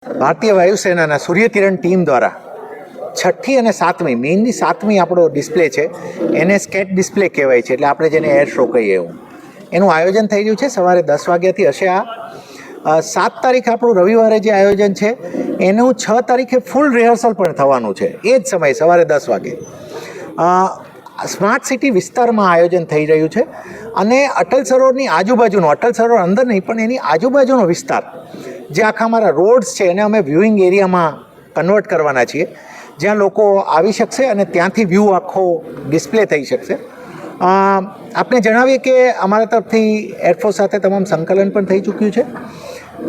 ભારતીય વાયુસેનાના સૂર્યકિરણ ટીમ દ્વારા 6ઠ્ઠી અને 7મી મેઇનલી 7મી આપણો ડિસ્પ્લે છે એને સ્કેટ ડિસ્પ્લે કહેવાય છે, એટલે આપણે જેને એર શો કહીએ એવું એનું આયોજન થઈ રહ્યું છે. સવારે 10 વાગ્યાથી હશે. આ 7 તારીખ આપણું રવિવારે જે આયોજન છે એનું 6 તારીખે ફૂલ રિહર્સલ પણ થવાનું છે. એ જ સમયે સવારે 10 વાગે સ્માર્ટ સિટી વિસ્તારમાં આયોજન થઈ રહ્યું છે. અને અટલ સરોવરની આજુબાજુનો, અટલ સરોવર અંદર નહીં પણ એની આજુબાજુનો વિસ્તાર જે આખા અમારા રોડ્સ છે એને અમે વ્યુઇંગ એરિયામાં કન્વર્ટ કરવાના છીએ, જ્યાં લોકો આવી શકશે અને ત્યાંથી વ્યૂ આખો ડિસ્પ્લે થઈ શકશે. આપને જણાવીએ કે અમારા તરફથી એરફોર્સ સાથે તમામ સંકલન પણ થઈ ચૂક્યું છે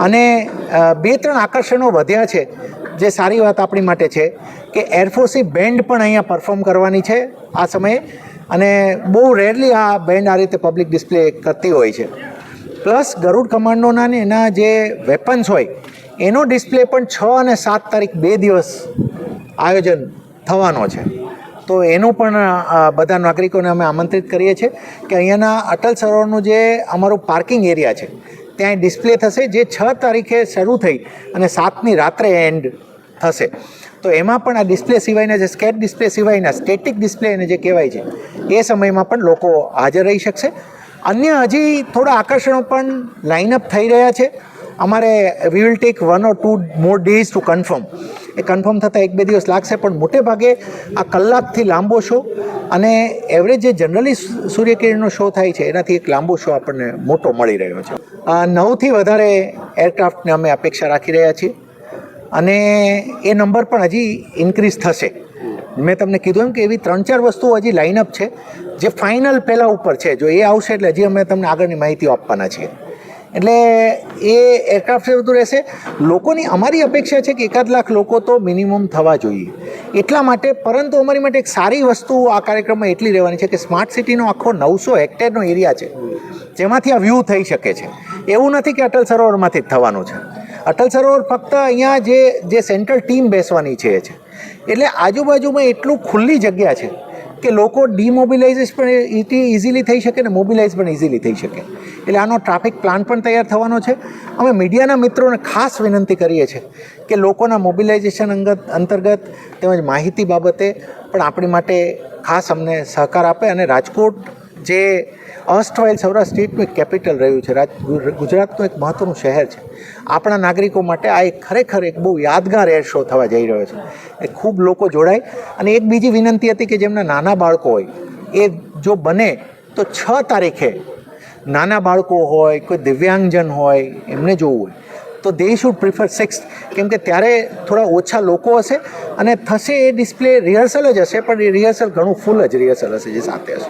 અને 2-3 આકર્ષણો વધ્યા છે, જે સારી વાત આપણી માટે છે કે એરફોર્સની બેન્ડ પણ અહીંયા પરફોર્મ કરવાની છે આ સમયે. અને બહુ રેરલી આ બેન્ડ આ રીતે પબ્લિક ડિસ્પ્લે કરતી હોય છે. પ્લસ ગરુડ કમાન્ડોના ને એના જે વેપન્સ હોય એનો ડિસ્પ્લે પણ 6 અને 7 તારીખ 2 દિવસ આયોજન થવાનો છે. તો એનું પણ બધા નાગરિકોને અમે આમંત્રિત કરીએ છીએ કે અહીંયાના અટલ સરોવરનું જે અમારું પાર્કિંગ એરિયા છે ત્યાં ડિસ્પ્લે થશે, જે 6 તારીખે શરૂ થઈ અને 7ની રાત્રે એન્ડ થશે. તો એમાં પણ આ ડિસ્પ્લે સિવાયના જે સ્કેટ ડિસ્પ્લે સિવાયના સ્ટેટિક ડિસ્પ્લે એને જે કહેવાય છે એ સમયમાં પણ લોકો હાજર રહી શકશે. અન્ય હજી થોડા આકર્ષણો પણ લાઇનઅપ થઈ રહ્યા છે. અમારે we will take 1 or 2 more days to confirm. એ કન્ફર્મ થતાં 1-2 દિવસ લાગશે, પણ મોટે ભાગે આ કલાકથી લાંબો શો અને એવરેજ જે જનરલી સૂર્યકિરણનો શો થાય છે એનાથી એક લાંબો શો આપણને મોટો મળી રહ્યો છે. 9થી વધારે એરક્રાફ્ટને અમે અપેક્ષા રાખી રહ્યા છીએ અને એ નંબર પણ હજી ઇન્ક્રીઝ થશે. મેં તમને કીધું એમ કે એવી 3-4 વસ્તુઓ હજી લાઇનઅપ છે જે ફાઇનલ પહેલાં ઉપર છે. જો એ આવશે એટલે હજી અમે તમને આગળની માહિતીઓ આપવાના છીએ. એટલે એ એરક્રાફ્ટ બધું રહેશે. લોકોની અમારી અપેક્ષા છે કે 1 લાખ લોકો તો મિનિમમ થવા જોઈએ એટલા માટે. પરંતુ અમારી માટે એક સારી વસ્તુ આ કાર્યક્રમમાં એટલી રહેવાની છે કે સ્માર્ટ સિટીનો આખો 900 હેક્ટેરનો એરિયા છે જેમાંથી આ વ્યૂ થઈ શકે છે. એવું નથી કે અટલ સરોવરમાંથી જ થવાનું છે. અટલ સરોવર ફક્ત અહીંયા જે સેન્ટ્રલ ટીમ બેસવાની છે એટલે આજુબાજુમાં એટલું ખુલ્લી જગ્યા છે કે લોકો ડિમોબિલાઇઝેશન પણ ઇઝીલી થઈ શકે ને મોબિલાઇઝ પણ ઇઝીલી થઈ શકે. એટલે આનો ટ્રાફિક પ્લાન પણ તૈયાર થવાનો છે. અમે મીડિયાના મિત્રોને ખાસ વિનંતી કરીએ છીએ કે લોકોના મોબિલાઇઝેશન અંતર્ગત તેમજ માહિતી બાબતે પણ આપણી માટે ખાસ અમને સહકાર આપે. અને રાજકોટ જે અર્સ્ટવાઇલ સૌરાષ્ટ્ર સ્ટેટનું એક કેપિટલ રહ્યું છે, ગુજરાતનું એક મહત્ત્વનું શહેર છે, આપણા નાગરિકો માટે આ એક ખરેખર એક બહુ યાદગાર એર શો થવા જઈ રહ્યો છે. એ ખૂબ લોકો જોડાય. અને એક બીજી વિનંતી હતી કે જેમના નાના બાળકો હોય એ જો બને તો 6 તારીખે નાના બાળકો હોય, કોઈ દિવ્યાંગજન હોય, એમને જોવું હોય તો દે શુડ પ્રિફર 6th, કેમ કે ત્યારે થોડા ઓછા લોકો હશે અને થશે એ ડિસ્પ્લે રિહર્સલ જ હશે, પણ એ રિહર્સલ ઘણું ફૂલ જ રિહર્સલ હશે જે સાથે હશે.